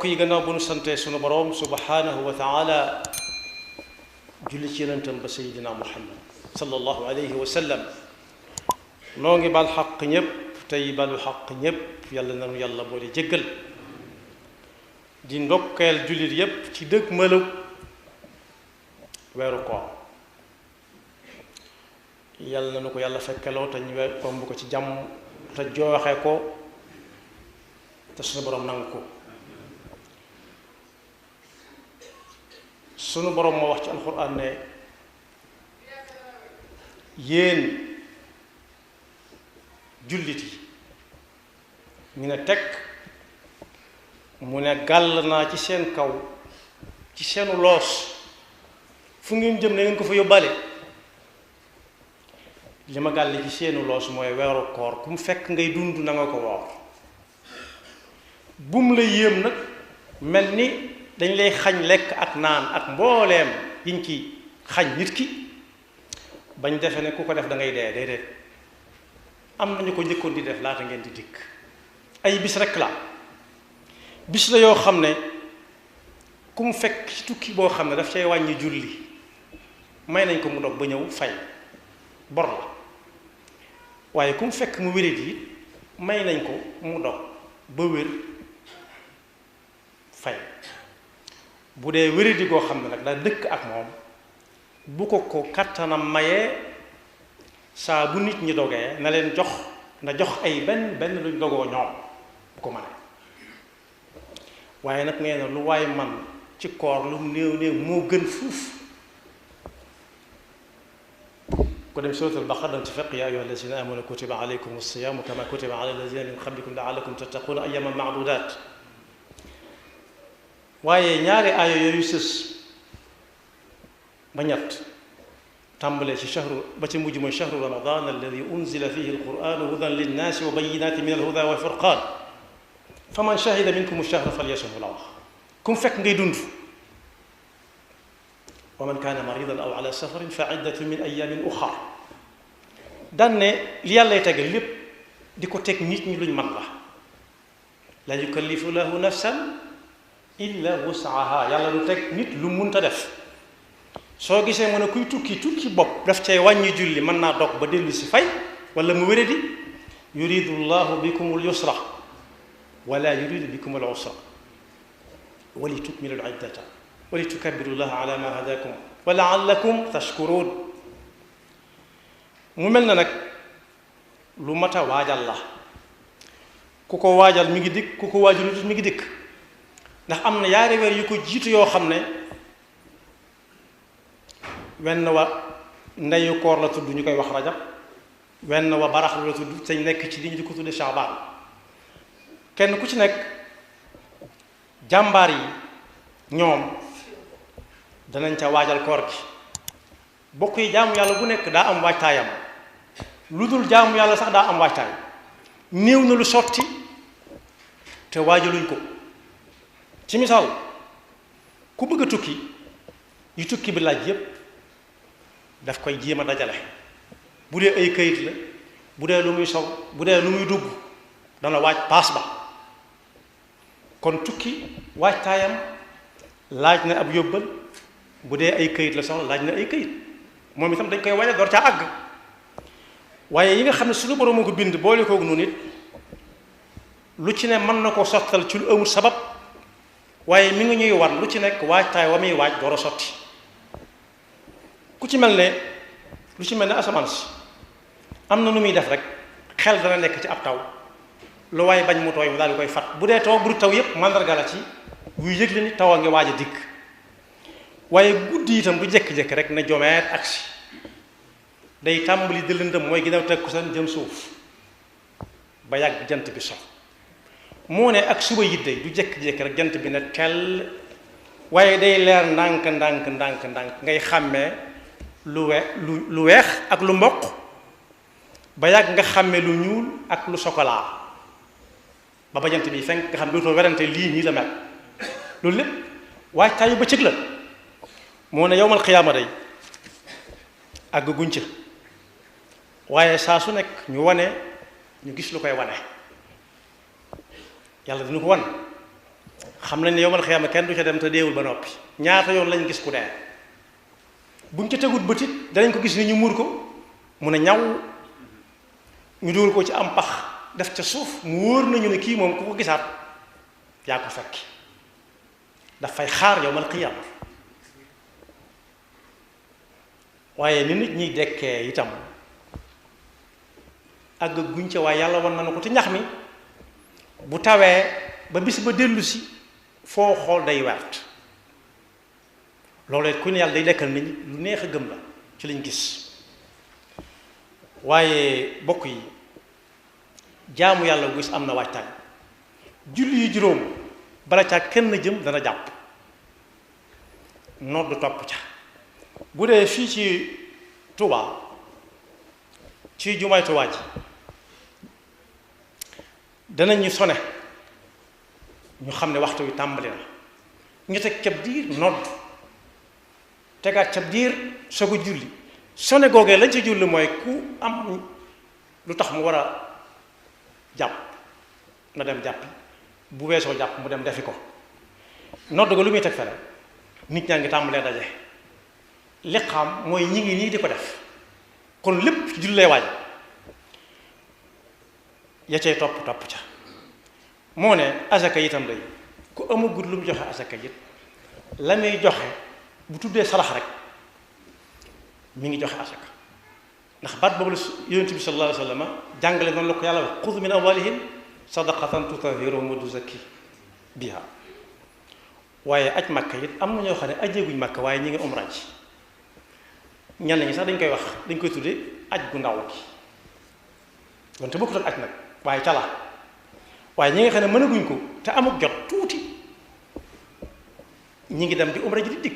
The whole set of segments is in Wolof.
yi gannaaw bu nu sante sunu boroom subhanahu wa taala julli ci yonentam ba sayidina muhammad sallallahu alayhi wa sallam noo ngi bal xaq ñépp tey balu xaq ñépp yàlla nanu yàlla boole jéggal di ndokkeel jullit yépp ci dëgg mëlu weeru koor yàlla nanu ko yàlla fekkeloo te ñu romb ko ci jàmm te jooxe ko te sunu boroom nangu ko sunu boroom moo wax ci alxuraan ne yéen jullit yi ñu ne teg mu ne gàll naa ci seen kaw ci seenu loos fu ngeen jëm ne ngeen ko fa yóbbaale li ma gàll ci seenu loos mooy weeru koor ku mu fekk ngay dund na nga ko woor bum la yéem nag mel ni dañ lay xañ lekk ak naan ak mbooleem yiñ ci xañ nit ki bañ defe ne ku ko def da ngay dee déedéet am nañu ko njëkkoon di def laata ngeen di dikk ay bis rekk la bis la yoo xam ne ku mu fekk ci tukki boo xam ne daf cay wàññi julli may nañ ko mu dog ba ñëw fay bor la waaye ku mu fekk mu wérit yi may nañ ko mu dog ba wér fay bu dee wéradi goo xam ne nag daa dëkk ak moom bu ko kattanam mayee saa bu nit ñi dogee na leen jox na jox ay benn luñ dogoo ñoom bu ko mënee waaye nag nee na lu waay man ci koor lu mu néew néew moo gën fuuf ko dem suratul baqara dam ci fekk yaa ayyuha allazina amanu kutiba alaykum as-siyamu kama kutiba ala allazina min qablikum la'allakum tattaquna ayyaman ma'dudat waaye ñaari aaya yooyu sës ba ñett tàmbalee ci shahru ba ci mujj mooy shahru ramadan alladi unzila fihi alquranu hudan linnaasi wa bayinati min alhuda walfurqan fa man shahida minkum ash-shahra falyasumhu la wax ku mu fekk ngay dund wa man kaana maridan aw ala safarin fa iddatu min ayamin uxar daan ne li yàllay tegal lépp di ko teg nit ñi luñ man la yukallifu lahu nafsan illa wusaha yàlla du teg nit lu munta def soo gisee mu ne kuy tukki bopp daf cay wàññi julli mën naa dog ba dellu si fay wala mu wéradi yuridu llahu bikum al yusra wala yuridu bikum al usra wali tukmilu al iddata wali tukabbiru llaha ala ma hadakum wa laallakum tashkurun mu mel na nag lu mat a waajal la ku ko waajal mi ngi dikk ku ko waajalut mi ngi dikk ndax am na yaari weer yu ko jiitu yoo xam ne wenn wa ndeyu koor la tudd ñu koy wax rajab wenn wa baraxlu la tudd te nekk ci li ñu di ko tudde shaabaan kenn ku ci nekk jàmbaar yi ñoom danañ ca waajal koor gi bokk yi jaamu yàlla bu nekk daa am waajtaayam lu dul jaamu yàlla sax daa am waajtaay néew na lu sotti te waajaluñ ko ci misaal ku bëgg a tukki yu tukki bi laaj yépp daf koy jéem a dajale bu dee ay kayit la bu dee lu muy sow bu dee lu muy dugg dana waaj paas ba kon tukki waajtaayam laaj na ab yóbbal bu dee ay kayit la soxla laaj na ay kayit moom itam dañ koy waajal door caa àgg waaye yi nga xam ne suñu borom moo ko bind boole koog noonu it lu ci ne mën na ko sottal ci lu amul sabab waaye mi ngi ñuy war lu ci nekk waajtaay wa muy waaj door a sotti ku ci mel ne lu ci mel ne asamaan si am na nu muy def rek xel dana nekk ci ab taw lu waaye bañ mu tooy mu daal di koy fat bu dee taw bu du taw yépp mandarga la ci wuy yëgle ni taw a ngi waaj a dikk waaye guddi itam du jékki-jékki rek na jomeet agsi day tàmbali di lëndëm mooy ginnaaw takkusaan jëm suuf ba yàgg jant bi so moo ne ak suba yidde du jékki-jékki rek jant bi ne tell waaye day leer ndànk ngay xàmmee lu weex ak lu mboq ba yàgg nga xàmmee lu ñuul ak lu sokolaa ba jant bi fenk nga xam dootoo werante lii nii la mel loolu lépp waaye taayu bëccëg la moo ne yowmal xiyaama day àgg guñ ca waaye saa su nekk ñu wane ñu gis lu koy wane yàlla dina ko wan xam nañ ne yowmal xiyaama kenn du ca dem te deewul ba noppi ñaata yoon lañ gis ku dee buñ ca tegut bëtit danañ ko gis ni ñu muur ko mun a ñaw ñu dugal ko ci am pax def ca suuf mu wóor nañu ne kii moom ku ko gisaat yaa ko fekki dafay xaar yowmal xiyaama waaye ni nit ñiy dekkee itam àgg guñ ca waaye yàlla wan nañu ko ci ñax mi bu tawee ba bis ba dellu si foo xool day wert loolu ku ne yàlla day dekkal nit ñi lu neex a gëm la ci liñ gis waaye bokk yi jaamu yàlla bu gis am na waajtaay julli yi juróom bala caa kenn jëm dana jàpp nodd topp ca bu dee fii ci Touba ci jumaay Touba ji danañu sone ñu xam ne waxtu wi tàmbali na ñu teg cab diir nodd tegaat cab diir soog a julli sone googee lañ ci julli mooy ku am lu tax mu war a jàpp na dem jàppi bu weesoo jàpp mu dem defi ko nodd ga lu muy teg fere nit ñaa ngi tàmbalee daje liqaam mooy ñi ngi nii di ko def kon lépp ci jullee waaj ya cay topp ca moo ne asaka itam day ku amagut lu mu joxe asaka it la muy joxe bu tuddee sarax rek mi ngi joxe asaka ndax baat boobu la yonent bi sallallahu alayhi wa sallam jàngale noonu la ko yàlla wax xud min amwalihim sadaqatan tutahhiruhum wa tuzakki biha waaye aj makka it am na ñoo xam ne ajeeguñ makka waaye ñi ngi umra ji ñenn ñi sax dañ koy wax dañ koy tuddee aj gu ndaw gi donte bokkut ak aj nag waaye cala waaye ñi nga xam ne mënaguñ ko te amuk jot tuuti ñi ngi dem di umra ji di dig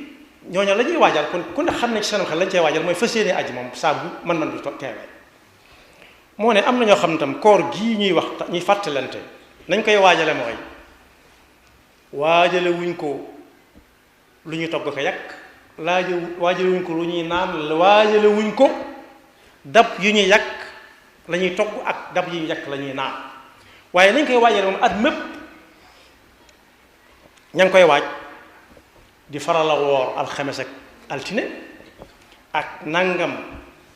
ñooñu la ñuy waajal kon ku ne xam ne ci seen xel lañ cay waajal mooy fas yéene aji moom saa bu man bi teewee moo ne am na ñoo xam ne tam koor gii ñuy wax ñuy fàttalante nañ koy waajale mooy waajale wuñ ko lu ñuy togg ko yàq waajale wuñ ko lu ñuy naan waajale wuñ ko dab yu ñuy yàq la ñuy togg ak dab yu ñuy yàq la ñuy naan waaye nañ koy waajale moom at mépp ña ngi koy waaj di faral a woor alxames ak altine ak nangam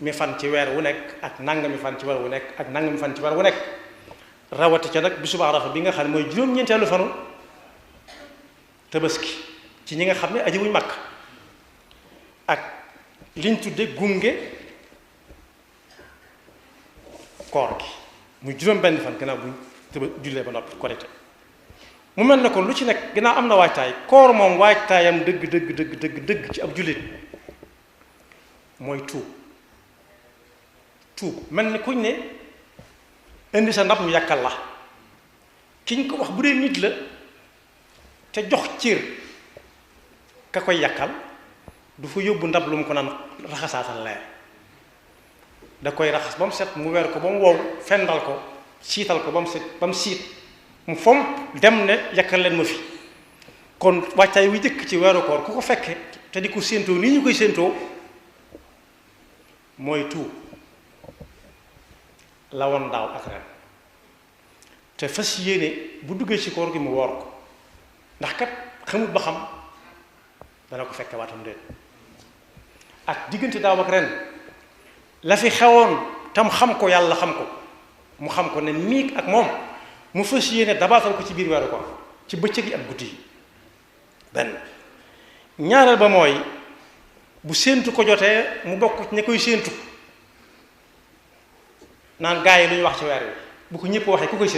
mi fan ci weer wu nekk ak nangam mi fan ci weer wu nekk ak nangam mi fan ci weer wu nekk rawati ca nag bisu Arafa bi nga xam ne mooy juróom-ñeenteelu fanu tabaski ci ñi nga xam ne aji wuñ Makka ak liñ tudde gunge koor gi muy juróom-benn fan gannaaw buñ jullee ba noppi korite mu mel ne kon lu ci nekk ginnaaw am na waajtaay koor moom waajtaayam dëgg ci ab jullit mooy tuub mel ni kuñ ne indi sa ndab ñu yàkkal la kiñ ko wax bu dee nit la te jox cër ka koy yàkkal du fa yóbbu ndab lu mu ko naan raxasaatal leer da koy raxas ba mu set mu weer ko ba mu wow fendal ko siital ko ba mu set ba mu siit mu fomp dem ne yàkkal leen ma fi kon wàccaay wi jëkk ci weeru koor ku ko fekke te di ko séentoo nii ñu koy séentoo mooy tuub la woon daaw ak ren te fas yéene bu duggee ci koor gi mu woor ko ndax kat xamut ba xam dana ko fekke waatam déet ak diggante daaw ak ren la fi xewoon tam xam ko yàlla xam ko mu xam ko ne miig ak moom mu fas yéene dabaatal ko ci biir weeru koor ci bëccëg yi ak guddi yi benn ñaareel ba mooy bu séentu ko jotee mu bokk ña koy séentu naan gaa yi lu ñu wax ci weer wi bu ko ñëpp waxee ku koy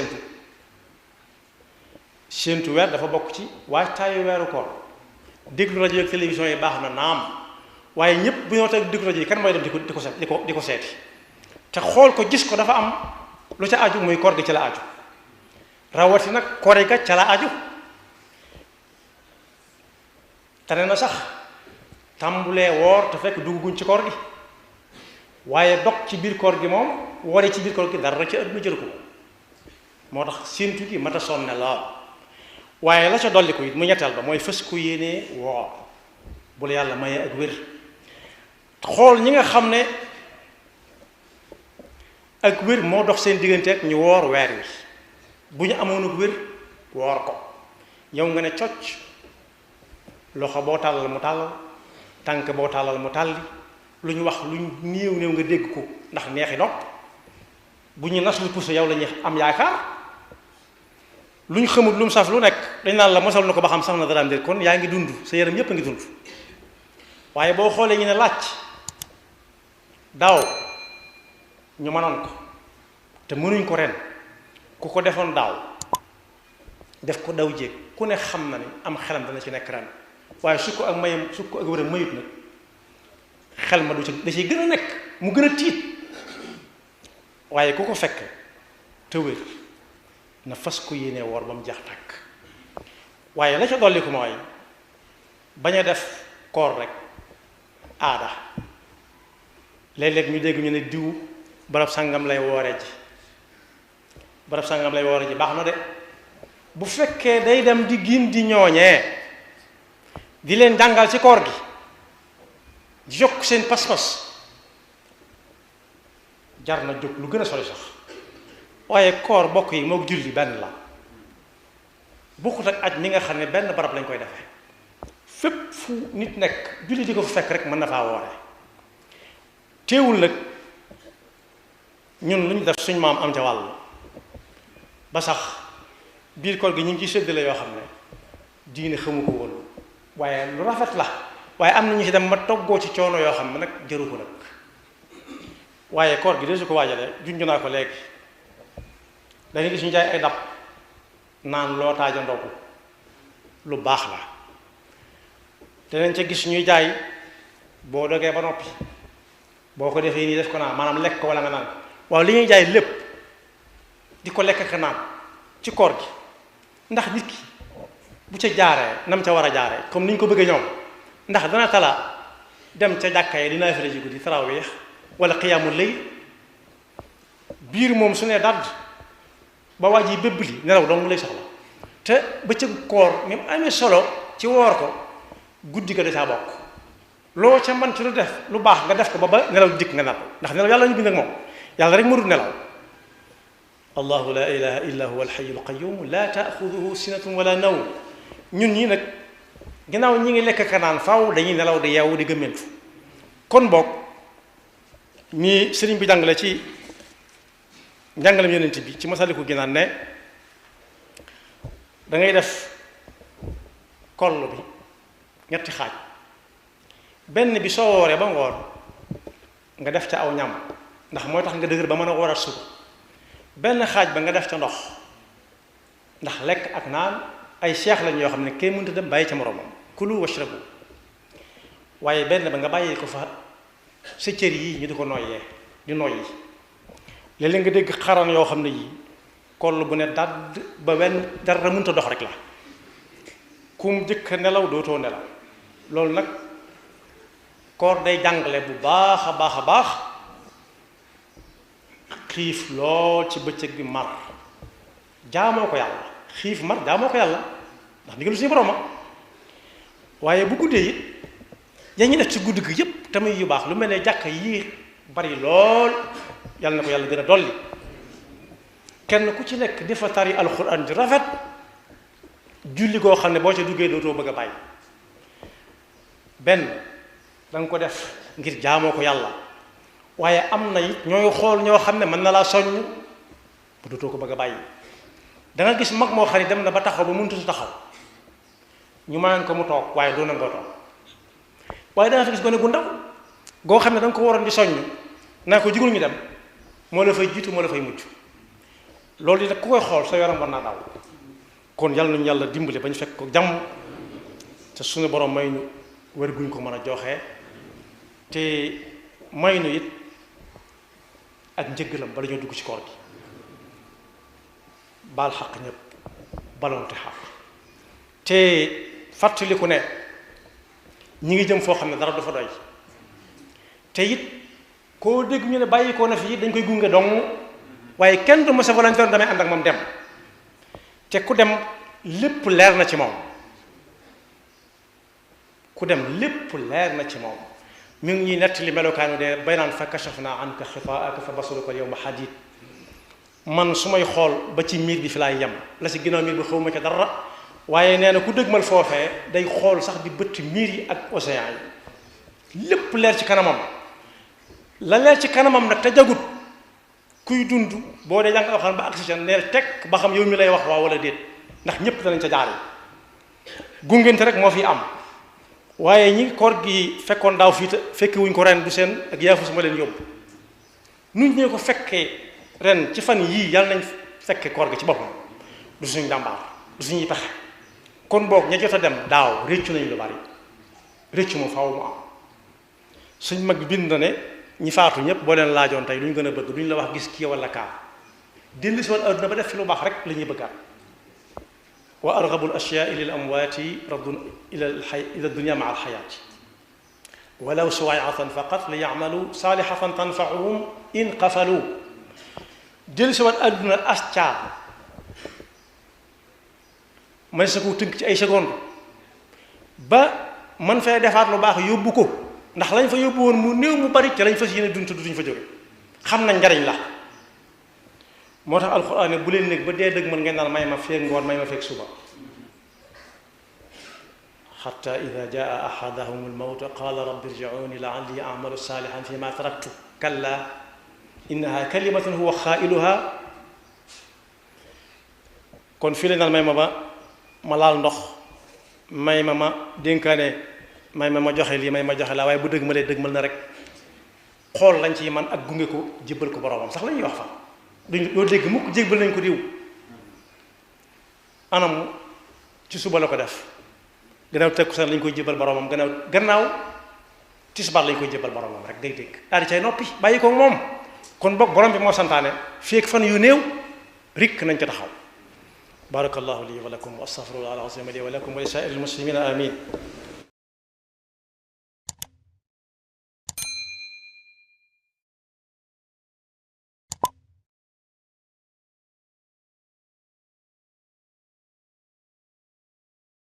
séentu weer dafa bokk ci waajtaayu weeru koor déglu rajo ak télévision yi baax na naam waaye ñëpp bu ñoo teg déglu rajo yi kan mooy dem di ko seeti te xool ko gis ko dafa am lu ca aju muy koor gi ca la aju rawati nag koor ga ca la aju tane na sax tàmbulee woor te fekk dugguñ ci koor gi waaye dog ci biir koor gi moom wooree ci biir koor gi dara ci àdduna jël ko moo tax séentu gi mat a sonne lool waaye la ca dolli ko it mu ñetteel ba mooy fës ko yéenee woor bu la yàlla mayee ak wér xool ñi nga xam ne ak wér moo dox seen diggante ak ñu woor weer wi bu ñu amoon ak wér woor ko yow nga ne cocc loxo boo tàllal mu tàllal tànk boo tàllal mu tàlli lu ñu wax lu néew néew nga dégg ko ndax neexi nopp bu ñu nas lu pousse yow la ñuy am yaakaar lu ñu xamul lu mu saf lu nekk dañ naan la mosal na ko ba xam sax na dara am déet kon yaa ngi dund sa yaram yépp a ngi dund waaye boo xoolee ñu ne laaj daaw ñu mënoon ko te mënuñ ko ren ku ko defoon daaw def ko daw jéeg ku ne xam na ne am xelam dana ci nekk ren waaye su ko ak mayam su ko ak wéram mayut nag xel ma du ci da ciy gën a nekk mu gën a tiit waaye ku ko fekk te wér na fas ko yéene woor ba mu jeex tàkk waaye la ca dolli ko mooy bañ a def koor rek aada léeg-léeg ñu dégg ñu ne diw barab sàngam lay woore ji barab sàngam lay woore ji baax na de bu fekkee day dem di gindi ñooñee di leen jàngal ci koor gi di yokk seen pas-pas jar na jóg lu gën a sori sax waaye koor bokk yi mook julli benn la bokkut ak aj mi nga xam ne benn barab lañ koy defee fépp fu nit nekk julli di ko fa fekk rek mën na faa woore teewul nag ñun lu ñu def suñ maam am ca wàll ba sax biir koor gi ñu ngi ciy séddale yoo xam ne diine xamu ko woon waaye lu rafet la waaye am na ñu ci dem ma toggoo ci coono yoo xam ne nag jëru ko nag waaye koor gi de su ko waajale junj naa ko léegi dañuy gis ñu jaay ay dab naan loo taaja ndogu lu baax la danañ ca gis ñuy jaay boo dogee ba noppi boo ko defee nii def ko naan maanaam lekk ko wala nga naan waaw li ñuy jaay lépp di ko lekk ka naan ci koor gi ndax nit ki bu ca jaaree nam ca war a jaaree comme ni ñu ko bëggee ñoom ndax dana tala dem ca jàkka yi dinaa fere ji guddi tarawih wala xiyaamul layl biir moom su ne dadd ba waa ji bébb li nelaw dong lay soxla te bëccëgu koor mi amee solo ci woor ko guddi ga da caa bokk loo ca man ci lu def lu baax nga def ko ba nelaw dikk nga nelaw ndax nelaw yàlla ñu bind ak moom yàlla rek mënul nelaw allahu la ilaha illa huwa alxayu alqayum la taaxuduhu sinatun wala nawm ñun ñii nag ginnaaw ñi ngi lekk kanaan faaw dañuy nelaw di yeewu di gëmmentu kon boog ñi sëriñ bi jàngale ci njàngalem yonent bi ci Masaalikul Jinaan ne da ngay def koll bi ñetti xaaj benn bi soo wooree ba ngoon nga def ca aw ñam ndax mooy tax nga dëgër ba mën a woorat suba benn xaaj ba nga def ca ndox ndax lekk ak naan ay seex lañ yoo xam ne kenn mënta dem bàyyi ca moromam kulu washrabu waaye benn ba nga bàyyi ko fa sa cër yi ñu di ko noyyee di noyyi léeg-léeg nga dégg xaran yoo xam ne yii koll bu ne dadd ba wenn dara mënta dox rek la kum jëkk nelaw dootoo nelaw loolu nag koor day jàngale bu baax a baax a baax xiif lool ci bëccëg bi mar jaamoo ko yàlla xiif mar jaamoo ko yàlla ndax ndigalu suñu borom waaye bu guddee it yaa ngi def ci guddi gi yépp tamit yu baax lu mel ne jàkk yi bari lool yàlla na ko yàlla gën a dolli kenn ku ci nekk di fa tari alxuraan ji rafet julli goo xam ne boo ca duggee dootoo bëgg a bàyyi benn danga ko def ngir jaamoo ko yàlla waaye am na it ñooy xool ñoo xam ne mën na laa soññ bu dootoo ko bëgg a bàyyi danga gis mag moo xam ne dem na ba taxaw ba mënut a taxaw ñu mayaan ko mu toog waaye doo nangoo toog waaye danga fa gis gone gu ndaw goo xam ne danga ko waroon di soññ naa ko jigul ñu dem moo la fay jiitu moo la fay mujj loolu nag ku koy xool sa yaram war naa daw kon yàlla nañu yàlla dimbale ba ñu fekk ko jàmm te suñu borom may ñu wér guñ ko mën a joxe te may ñu it ak njëggalam bala ñoo dugg ci koor gi baal xaq ñëpp balonte xaq te fàttaliku ne ñi ngi jëm foo xam ne dara du fa doy te it koo dégg ñu ne bàyyi koo na fii dañ koy gunge dong waaye kenn du ma sa volontaire damay ànd ak moom dem te ku dem lépp leer na ci moom ku dem lépp leer na ci moom mi ngi ñuy nettali melokaanu de bay naan fa kashafna anka xifaaka fa basaruka al-yawma hadiid man su may xool ba ci miir bi fi laay yem la si ginnaaw miir bi xawma ca dara waaye nee na ku dëgmal foofee day xool sax di bëtt miir yi ak océan yi lépp leer ci kanamam la leer ci kanamam nag te jagut kuy dund boo dee jàng alxuraan ba agsi ca neel teg ba xam yow mi lay wax waaw wala déet ndax ñépp danañ ca jaare gungente rek moo fi am waaye ñi koor gi fekkoon daaw fii te fekke wuñ ko ren du seen ak yaafu sama leen yóbbu nuñ ñee ko fekkee ren ci fan yii yàlla nañ fekke koor gi ci boppam du suñu jàmbaar du suñuy pexe kon boog ña jot a dem daaw réccu nañ lu bari réccu moom faaw mu am suñ mag bi bind na ne ñi faatu ñëpp boo leen laajoon tey duñ gën a bëgg duñ la wax gis kii wala kaa dellu si woon adduna ba def fi lu baax rek la ñuy bëggaat wa argabu al ashyaai lil amwaati raddun ila dunya maa alxayaati walaw suwaayatan faqat li yacmalu saalihatan tanfauhum in qafalu dellu si woon adduna as caar man sa ko tënk ci ay seconde ba man fay defaat lu baax yóbbu ko ndax lañ fa yóbbu woon mu néew mu bari ca lañ fas yéene dund duñ fa jóge xam nañ njariñ la moo tax alxuraan ne bu leen nekk ba dee dëgg mën ngeen naan may ma feeg ngoon may ma feeg suba xatta ida jaa ahadahum almawtu qaala rabbi irji'uuni la'alli a'malu saalihan fi ma taraktu kalla innaha kalimatun huwa xaa'iluha kon fii lañ naan may ma laal ndox may ma dénkaane may ma joxe lii may ma joxe laa waaye bu dëgg ma lee dëgg mal na rek xool lañ ci man ak gunge ko jébbal ko boroomam sax la ñuy wax fa duñ doo dégg mukk jébbal nañ ko diw anam ci suba la ko def gannaaw takkusaan lañ koy jébbal boroomam gannaaw tisbaar lañ koy jébbal boroomam rek day dégg daal di cay noppi bàyyi ko moom kon boog borom bi moo santaane feek fan yu néew rikk nañ ca taxaw barakallahu li wa lakum wa astaghfirullah al-azim li wa lakum wa li saa'iril muslimina amin